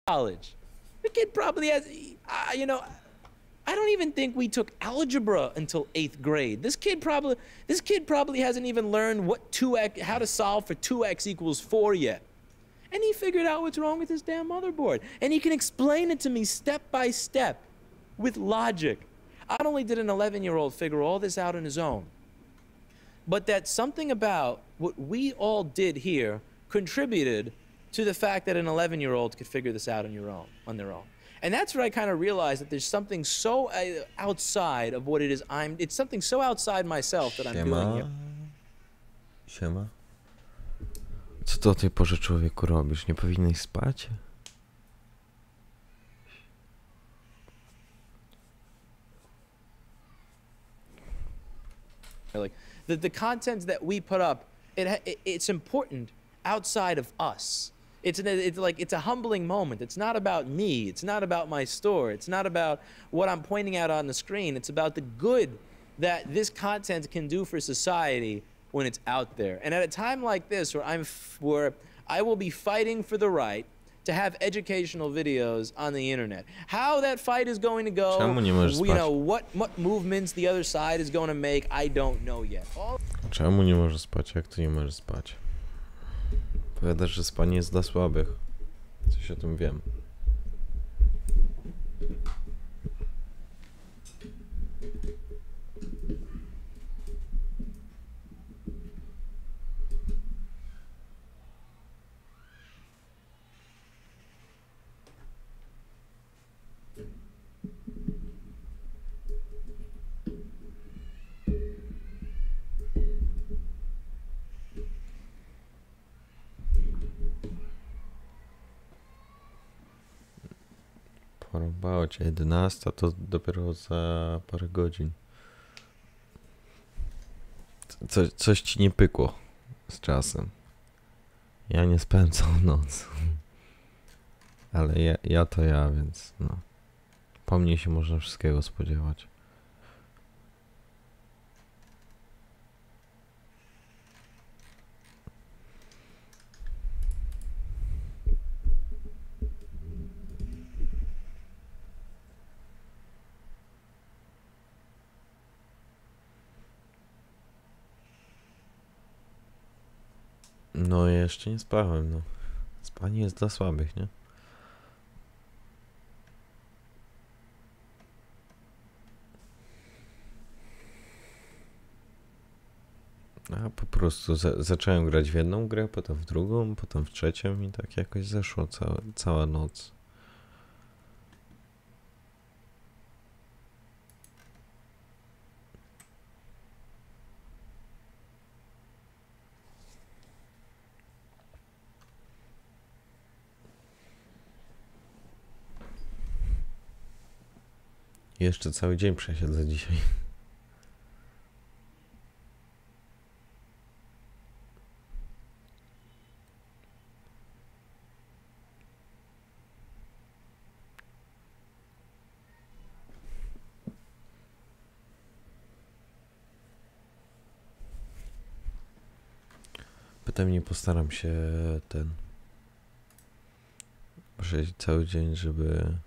college. The kid probably has, you know, I don't even think we took algebra until 8th grade. This kid probably hasn't even learned what 2x, how to solve for 2x equals 4 yet. And he figured out what's wrong with his damn motherboard. And he can explain it to me step by step with logic. Not only did an 11-year-old figure all this out on his own, but that something about what we all did here contributed to the fact that an 11-year-old could figure this out on their own. And that's where I kind of realized that there's something so outside of what it is it's something so outside myself that I'm doing here. Siema. Co ty o tej porze, człowieku, robisz? Nie powinieneś spać? Like the content that we put up, it's important outside of us. It's a humbling moment. It's not about me. It's not about my store. It's not about what I'm pointing out on the screen. It's about the good that this content can do for society when it's out there. And at a time like this, where I will be fighting for the right to have educational videos on the internet. How that fight is going to go, you know, what movements the other side is going to make, I don't know yet. Czemu nie możesz spać? Jak ty nie możesz spać? Powiadasz, że spanie jest dla słabych. Coś o tym wiem. Porąbało cię 11, to dopiero za parę godzin. Coś ci nie pykło z czasem. Ja nie spałem całą noc. Ale ja to ja, więc no. Po mnie się można wszystkiego spodziewać. No jeszcze nie spałem, no. Spanie jest dla słabych, nie? A po prostu zacząłem grać w jedną grę, potem w drugą, potem w trzecią i tak jakoś zeszło cała noc. Jeszcze cały dzień przesiedzę dzisiaj. Potem nie postaram się przesiedzieć cały dzień, żeby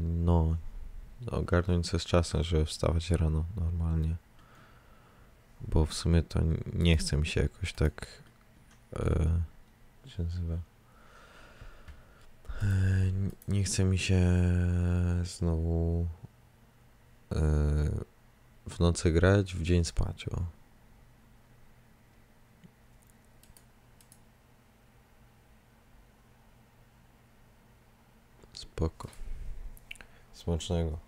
no ogarnąć coś z czasem, żeby wstawać rano normalnie, bo w sumie to nie chce mi się jakoś tak jak się nazywa, nie chce mi się znowu w nocy grać, w dzień spać, o. Spoko. Smacznego.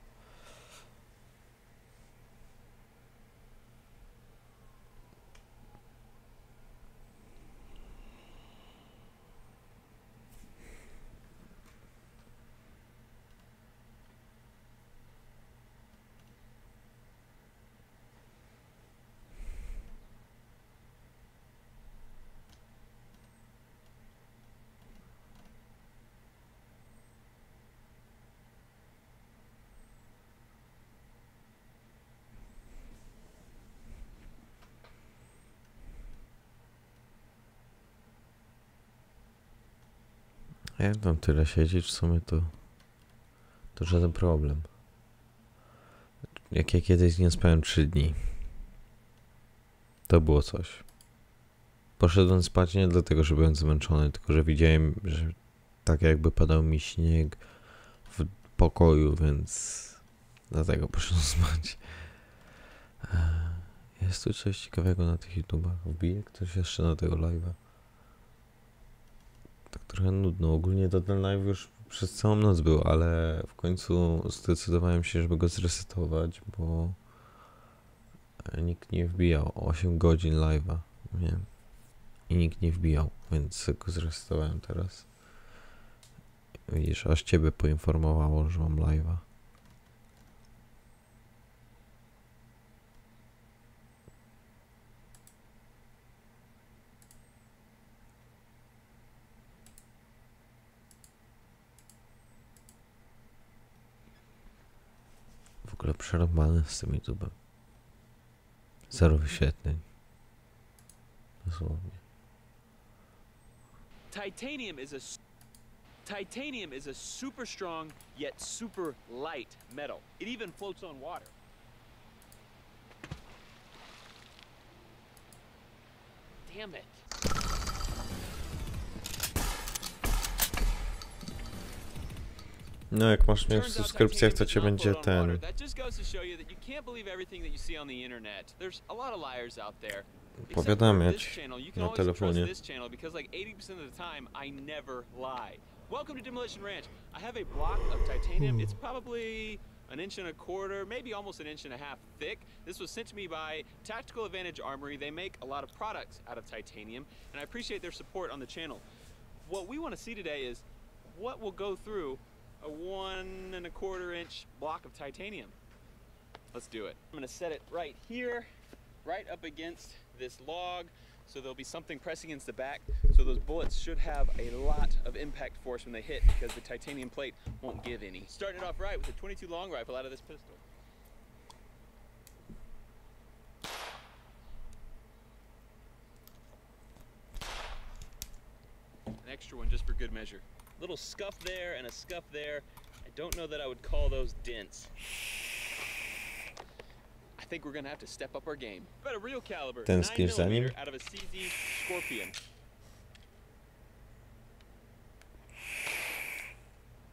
A jak tam tyle siedzieć, w sumie to żaden problem. Jak ja kiedyś nie spałem 3 dni. To było coś. Poszedłem spać nie dlatego, że byłem zmęczony, tylko że widziałem, że tak jakby padał mi śnieg w pokoju, więc dlatego poszedłem spać. Jest tu coś ciekawego na tych YouTubach? Wbije ktoś jeszcze na tego live'a? Tak trochę nudno. Ogólnie to ten live już przez całą noc był, ale w końcu zdecydowałem się, żeby go zresetować, bo nikt nie wbijał. 8 godzin live'a, nie? I nikt nie wbijał, więc go zresetowałem teraz. Widzisz, aż ciebie poinformowało, że mam live'a. W ogóle przerobane z tym YouTube'em. 0 wyświetleń. Dosłownie. Titanium is a super strong yet super light metal. It even floats on water. Damn it. No jak masz mnie w subskrypcjach, to cię będzie ten... powiadamiać na telefonie. Welcome to Demolition Ranch. I have a block of titanium. It's probably an inch and a quarter, maybe almost an inch and a half thick. This was sent to me by Tactical Advantage Armory. They make a lot of products out of titanium, and I appreciate their support on the channel. What we want to see today is what will go through a 1 1/4 inch block of titanium. Let's do it. I'm going to set it right here, right up against this log, so there'll be something pressing against the back, so those bullets should have a lot of impact force when they hit, because the titanium plate won't give any. Starting it off right with a .22 long rifle out of this pistol. An extra one just for good measure. Little scuff there and a scuff there. I don't know that I would call those dents. I think we're gonna have to step up our game. But a real caliber, 9mm out of a CZ Scorpion.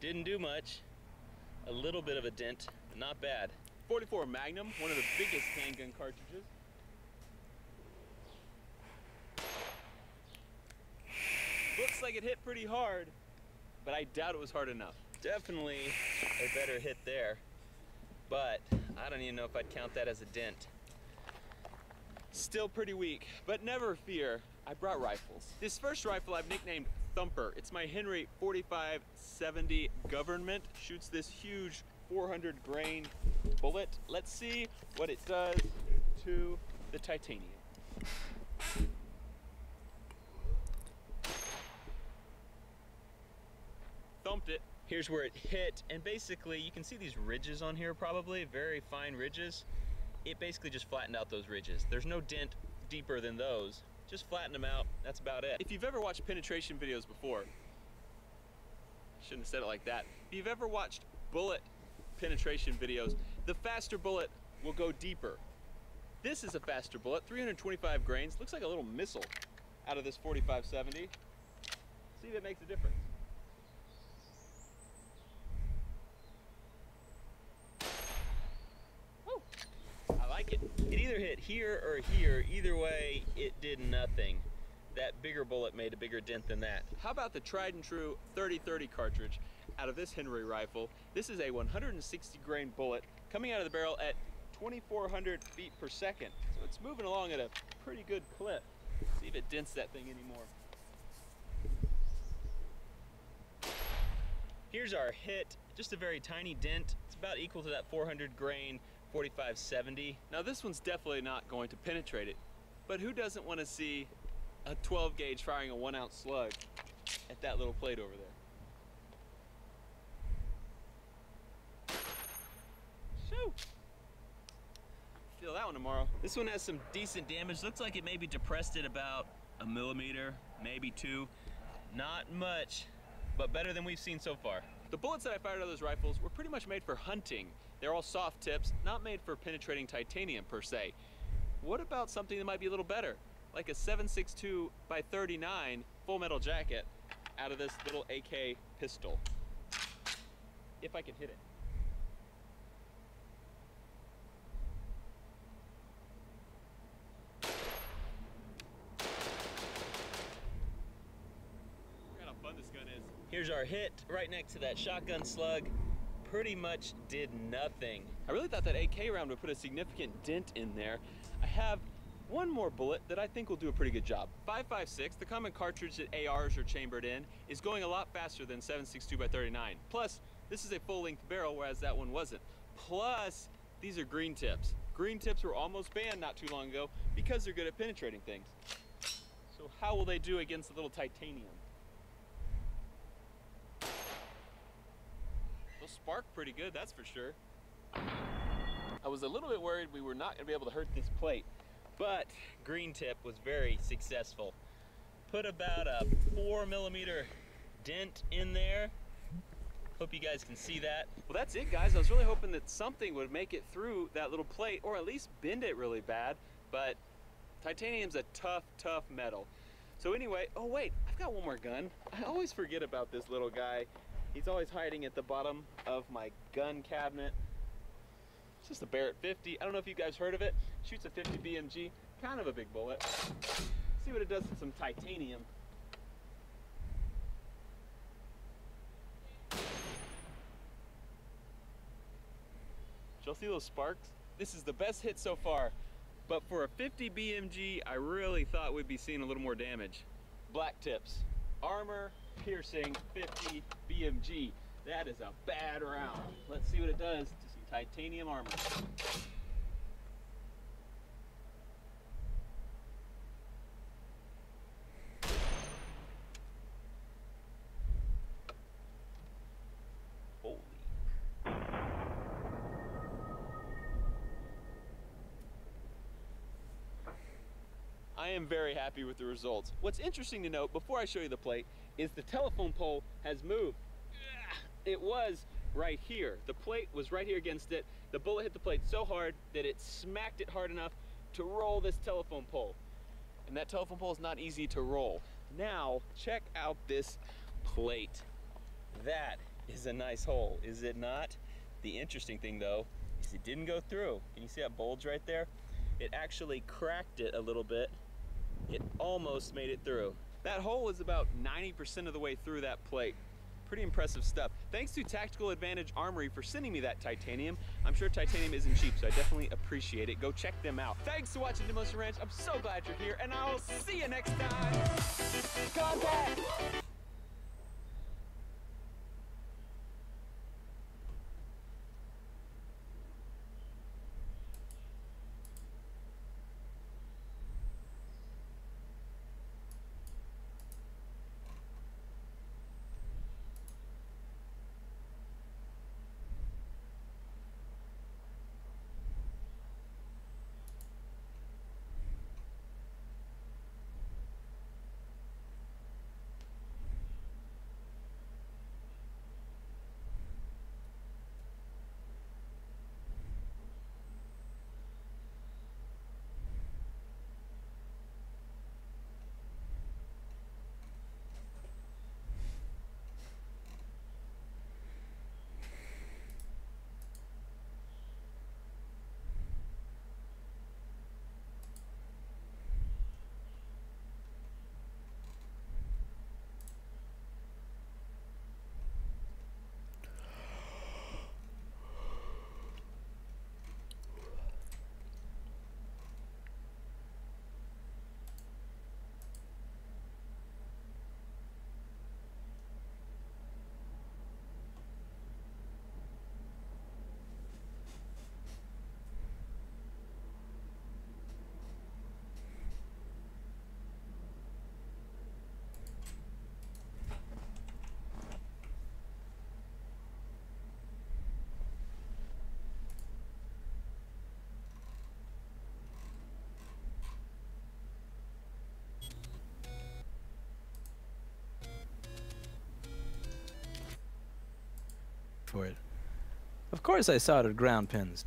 Didn't do much. A little bit of a dent, not bad. 44 Magnum, one of the biggest handgun cartridges. Looks like it hit pretty hard, but I doubt it was hard enough. Definitely a better hit there, but I don't even know if I'd count that as a dent. Still pretty weak, but never fear, I brought rifles. This first rifle I've nicknamed Thumper. It's my Henry 4570 Government. Shoots this huge 400 grain bullet. Let's see what it does to the titanium. Thumped it. Here's where it hit, and basically you can see these ridges on here, probably very fine ridges. It basically just flattened out those ridges. There's no dent deeper than those. Just flatten them out, that's about it. If you've ever watched penetration videos before, shouldn't have said it like that. If you've ever watched bullet penetration videos, the faster bullet will go deeper. This is a faster bullet, 325 grains. Looks like a little missile out of this 4570. See if it makes a difference. It either hit here or here. Either way, it did nothing. That bigger bullet made a bigger dent than that. How about the tried and true 30-30 cartridge out of this Henry rifle? This is a 160 grain bullet coming out of the barrel at 2,400 feet per second. So it's moving along at a pretty good clip. See if it dents that thing anymore. Here's our hit, just a very tiny dent. It's about equal to that 400 grain 4570. Now this one's definitely not going to penetrate it, but who doesn't want to see a 12 gauge firing a 1 ounce slug at that little plate over there? Shoo! Feel that one tomorrow. This one has some decent damage. Looks like it maybe depressed it about 1 millimeter, maybe 2. Not much. but better than we've seen so far. The bullets that I fired out of those rifles were pretty much made for hunting. They're all soft tips, not made for penetrating titanium per se. What about something that might be a little better? Like a 7.62 by 39 full metal jacket out of this little AK pistol. If I can hit it. Look how fun this gun is. Here's our hit right next to that shotgun slug. Pretty much did nothing. I really thought that AK round would put a significant dent in there. I have one more bullet that I think will do a pretty good job. 5.56, the common cartridge that ARs are chambered in, is going a lot faster than 7.62 by 39. Plus, this is a full-length barrel, whereas that one wasn't. Plus, these are green tips. Green tips were almost banned not too long ago because they're good at penetrating things. So how will they do against the little titanium? They'll spark pretty good, that's for sure. I was a little bit worried we were not going to be able to hurt this plate, but green tip was very successful. Put about a 4mm dent in there. Hope you guys can see that. Well, that's it, guys. I was really hoping that something would make it through that little plate, or at least bend it really bad, but titanium's a tough, tough metal. So anyway, oh wait, I've got one more gun. I always forget about this little guy. He's always hiding at the bottom of my gun cabinet. It's just a Barrett 50. I don't know if you guys heard of it. Shoots a 50 BMG, kind of a big bullet. See what it does to some titanium. Did y'all see those sparks? This is the best hit so far. But for a 50 BMG, I really thought we'd be seeing a little more damage. Black tips. Armor, piercing, 50 BMG. That is a bad round. Let's see what it does to some titanium armor. Holy. I am very happy with the results. What's interesting to note before I show you the plate is the telephone pole has moved. It was right here. The plate was right here against it. The bullet hit the plate so hard that it smacked it hard enough to roll this telephone pole. And that telephone pole is not easy to roll. Now, check out this plate. That is a nice hole, is it not? The interesting thing though, is it didn't go through. Can you see that bulge right there? It actually cracked it a little bit. It almost made it through. That hole is about 90% of the way through that plate. Pretty impressive stuff. Thanks to Tactical Advantage Armory for sending me that titanium. I'm sure titanium isn't cheap, so I definitely appreciate it. Go check them out. Thanks for watching Demolition Ranch. I'm so glad you're here, and I'll see you next time. Contact! for it. Of course I soldered ground pins.